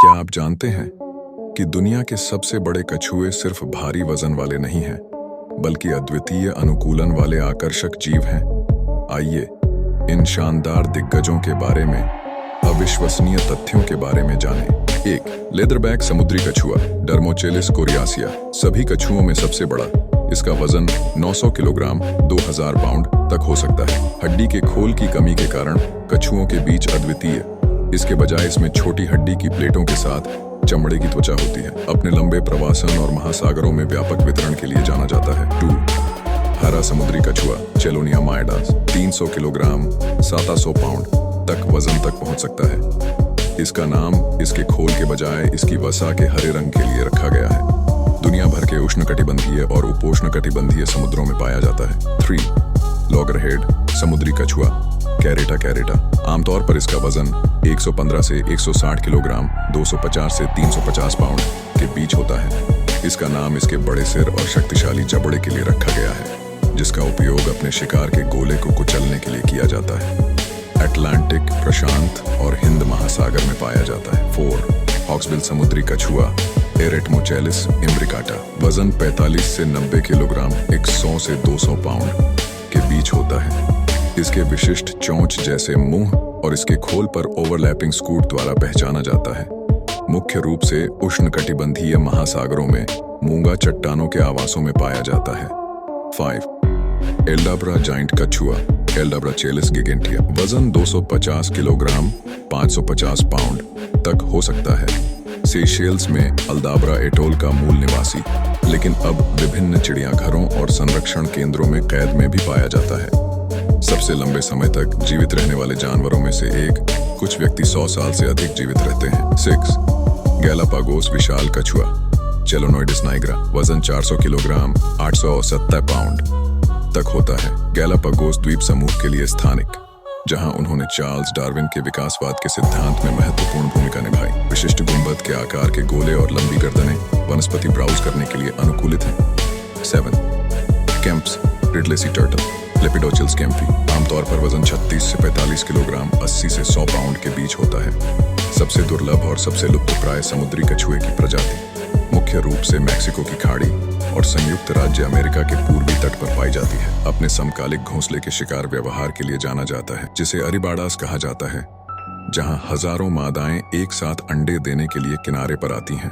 क्या आप जानते हैं कि दुनिया के सबसे बड़े कछुए सिर्फ भारी वजन वाले नहीं हैं, बल्कि अद्वितीय अनुकूलन वाले आकर्षक जीव हैं? आइए इन शानदार दिग्गजों के बारे में, अविश्वसनीय तथ्यों के बारे में जानें। 1. लेदरबैक समुद्री कछुआ डर्मोचेलिस कोरियासिया सभी कछुओं में सबसे बड़ा। इसका वजन 900 किलोग्राम 2000 पाउंड तक हो सकता है। हड्डी के खोल की कमी के कारण कछुओं के बीच अद्वितीय। इसके बजाय इसमें छोटी हड्डी की प्लेटों के साथ चमड़े की त्वचा होती है। अपने लंबे प्रवासन और महासागरों में व्यापक वितरण के लिए जाना जाता है। 2. हरा समुद्री कछुआ चेलोनिया मायडास 300 किलोग्राम 700 पाउंड तक वजन तक पहुंच सकता है। इसका नाम इसके खोल के बजाय इसकी वसा के हरे रंग के लिए रखा गया है। दुनिया भर के उष्णकटिबंधीय और उपोष्णकटिबंधीय समुद्रों में पाया जाता है। 3. लॉगरहेड समुद्री कछुआ कैरेटा कैरेटा आमतौर पर इसका वजन 115 से 160 किलोग्राम 250 से 350 पाउंड के बीच होता है। इसका नाम इसके बड़े सिर और शक्तिशाली जबड़े के लिए रखा गया है, जिसका उपयोग अपने शिकार के गोले को कुचलने के लिए किया जाता है। अटलांटिक, प्रशांत और हिंद महासागर में पाया जाता है। 4. हॉक्सबिल समुद्री कछुआ एरेटमोचेलिस इम्ब्रिकाटा वजन 45 से 90 किलोग्राम 100 से 200 पाउंड के बीच होता है। इसके विशिष्ट चोंच जैसे मुंह और इसके खोल पर ओवरलैपिंग स्कूट द्वारा पहचाना जाता है। मुख्य रूप से उष्णकटिबंधीय महासागरों में मूंगा चट्टानों के आवासों में पाया जाता है। 5. एल्डाब्रा जाइंट कछुआ एल्डाब्राचेलिस गिगेंटिया वजन 250 किलोग्राम 550 पाउंड तक हो सकता है। सेशेल्स में अल्दाब्रा एटोल का मूल निवासी, लेकिन अब विभिन्न चिड़ियाघरों और संरक्षण केंद्रों में कैद में भी पाया जाता है। सबसे लंबे समय तक जीवित रहने वाले जानवरों में से एक, कुछ व्यक्ति 100 साल से अधिक जीवित रहते हैं। 6. गैलापागोस विशाल कछुआ चेलोनोइडिस नाइग्रा वजन 400 किलोग्राम 870 पाउंड तक होता है। गैलापागोस द्वीप समूह के लिए स्थानिक, जहां उन्होंने चार्ल्स डार्विन के विकासवाद के सिद्धांत में महत्वपूर्ण भूमिका निभाई। विशिष्ट गुंबद के आकार के गोले और लंबी गर्दनें वनस्पति ब्राउज करने के लिए अनुकूलित हैं। 7. केम्प्स रिडलेसी टर्टल लेपिडोचिल्स कैम्पी आमतौर पर वजन 36 से 45 किलोग्राम 80 से 100 पाउंड के बीच होता है। सबसे दुर्लभ और सबसे लुप्तप्राय समुद्री कछुए की प्रजाति मुख्य रूप से मैक्सिको की खाड़ी और संयुक्त राज्य अमेरिका के पूर्वी तट पर पाई जाती है। अपने समकालिक घोंसले के शिकार व्यवहार के लिए जाना जाता है, जिसे अरिबाडास कहा जाता है, जहां हजारों मादाएं एक साथ अंडे देने के लिए किनारे पर आती हैं।